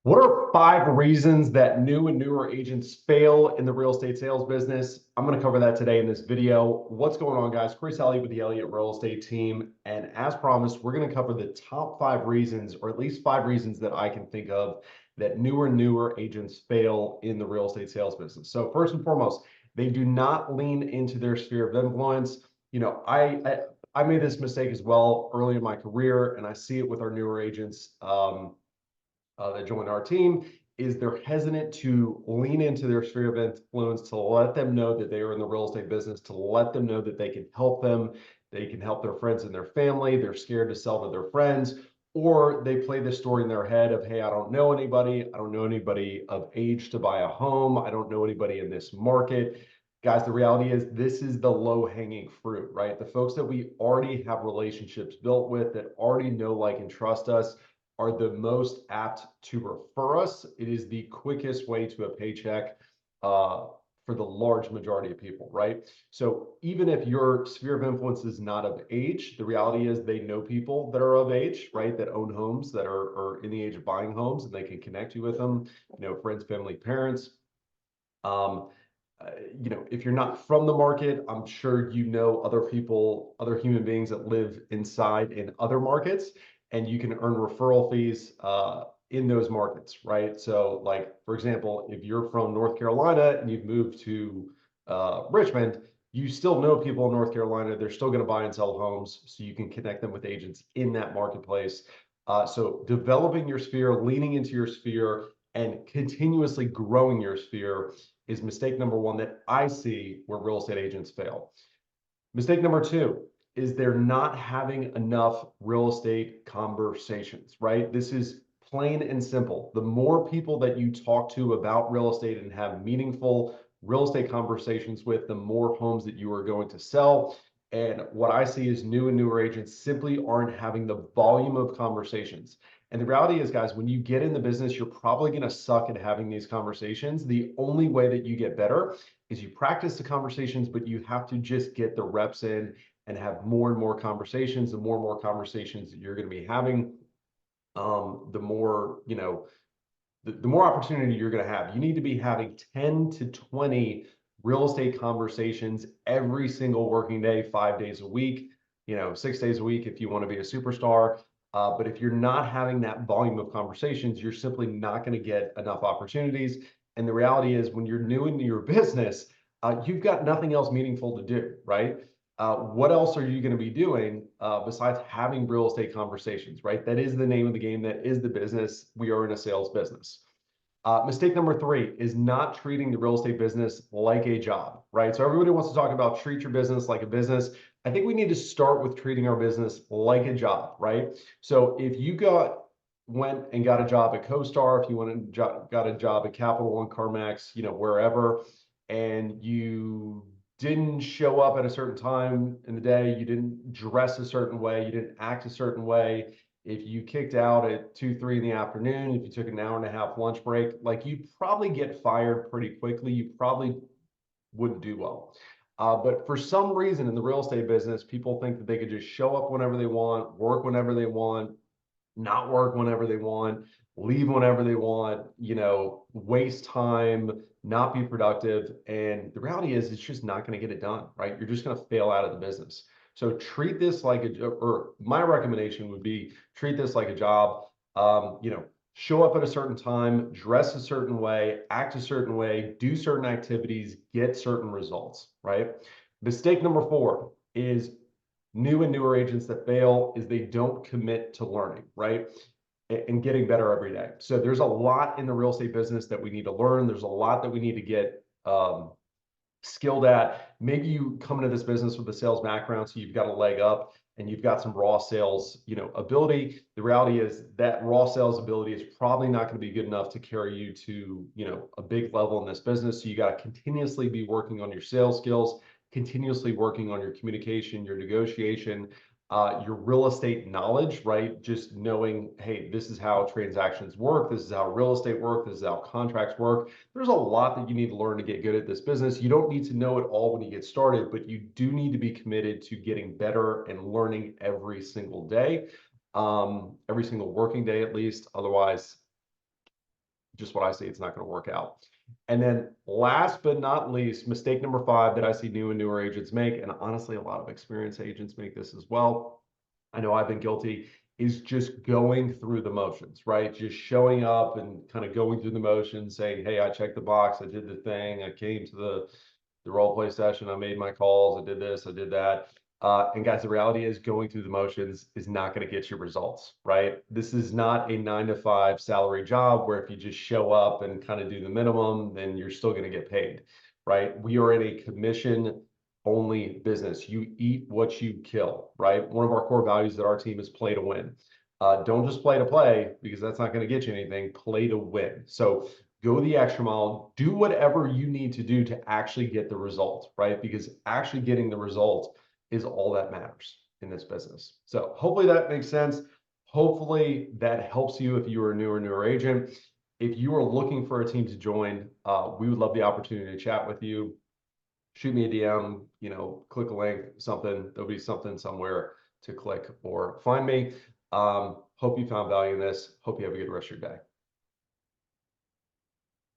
What are 5 reasons that new and newer agents fail in the real estate sales business? I'm going to cover that today in this video. What's going on, guys? Chris Elliott with the Elliott Real Estate Team. And as promised, we're going to cover the top 5 reasons, or at least 5 reasons that I can think of that newer agents fail in the real estate sales business. So first and foremost, they do not lean into their sphere of influence. You know, I made this mistake as well early in my career, and I see it with our newer agents. That join our team is they're hesitant to lean into their sphere of influence, to let them know that they are in the real estate business, to let them know that they can help them, they can help their friends and their family. They're scared to sell to their friends, or they play this story in their head of, hey, I don't know anybody. I don't know anybody of age to buy a home. I don't know anybody in this market. Guys, the reality is this is the low-hanging fruit, right? The folks that we already have relationships built with, that already know, like, and trust us, are the most apt to refer us. It is the quickest way to a paycheck for the large majority of people, right? So even if your sphere of influence is not of age, the reality is they know people that are of age, right? That own homes, that are in the age of buying homes, and they can connect you with them, friends, family, parents. If you're not from the market, I'm sure you know other people, other human beings that live inside in other markets, and you can earn referral fees in those markets, right? So, like, for example, if you're from North Carolina and you've moved to Richmond, you still know people in North Carolina. They're still going to buy and sell homes, so you can connect them with agents in that marketplace. So developing your sphere, leaning into your sphere, and continuously growing your sphere is mistake number one that I see where real estate agents fail. Mistake number two is they're not having enough real estate conversations, right? This is plain and simple. The more people that you talk to about real estate and have meaningful real estate conversations with, the more homes that you are going to sell. And what I see is new and newer agents simply aren't having the volume of conversations. And the reality is, guys, when you get in the business, you're probably going to suck at having these conversations. The only way that you get better is you practice the conversations, but you have to just get the reps in and have more and more conversations. The more and more conversations that you're going to be having, the more, the more opportunity you're going to have. You need to be having 10 to 20 real estate conversations every single working day, 5 days a week, 6 days a week if you want to be a superstar. But if you're not having that volume of conversations, you're simply not going to get enough opportunities. And the reality is, when you're new into your business, you've got nothing else meaningful to do, right? What else are you going to be doing besides having real estate conversations, right? That is the name of the game. That is the business. We are in a sales business. Mistake number three is not treating the real estate business like a job, right? So everybody wants to talk about treat your business like a business. I think we need to start with treating our business like a job, right? So if you went and got a job at CoStar, if you went and got a job at Capital One, CarMax, wherever, and you didn't show up at a certain time in the day, you didn't dress a certain way, you didn't act a certain way, if you kicked out at 2, 3 in the afternoon, if you took an hour and a half lunch break, like, you'd probably get fired pretty quickly. You probably wouldn't do well. But for some reason in the real estate business, people think that they could just show up whenever they want, work whenever they want, not work whenever they want, leave whenever they want, waste time, not be productive. And the reality is, it's just not going to get it done, right? You're just going to fail out of the business. So treat this like or my recommendation would be treat this like a job. Show up at a certain time, dress a certain way, act a certain way, do certain activities, get certain results, right? Mistake number 4 is new and newer agents that fail is they don't commit to learning, right? And getting better every day. So there's a lot in the real estate business that we need to learn. There's a lot that we need to get skilled at. Maybe you come into this business with a sales background, so you've got a leg up and you've got some raw sales, ability. The reality is that raw sales ability is probably not going to be good enough to carry you to, a big level in this business. So you got to continuously be working on your sales skills, continuously working on your communication, your negotiation, your real estate knowledge, right? Just knowing, hey, this is how transactions work. This is how real estate work. This is how contracts work. There's a lot that you need to learn to get good at this business. You don't need to know it all when you get started, but you do need to be committed to getting better and learning every single day, every single working day at least. Otherwise, just what I see, it's not going to work out. And then last but not least, mistake number 5 that I see new and newer agents make, and honestly, a lot of experienced agents make this as well. I know I've been guilty, is just going through the motions, right? Just showing up and kind of going through the motions, saying, hey, I checked the box, I did the thing, I came to the role play session, I made my calls, I did this, I did that. And guys, the reality is going through the motions is not going to get you results, right? This is not a 9 to 5 salary job where if you just show up and kind of do the minimum, then you're still going to get paid, right? We are in a commission only business. You eat what you kill, right? One of our core values at our team is play to win. Don't just play to play because that's not going to get you anything. Play to win. So go the extra mile, do whatever you need to do to actually get the result, right? Because actually getting the result is all that matters in this business. So hopefully that makes sense. Hopefully that helps you if you are a newer agent. If you are looking for a team to join, we would love the opportunity to chat with you. Shoot me a DM, click a link, something. There'll be something somewhere to click or find me. Hope you found value in this. Hope you have a good rest of your day.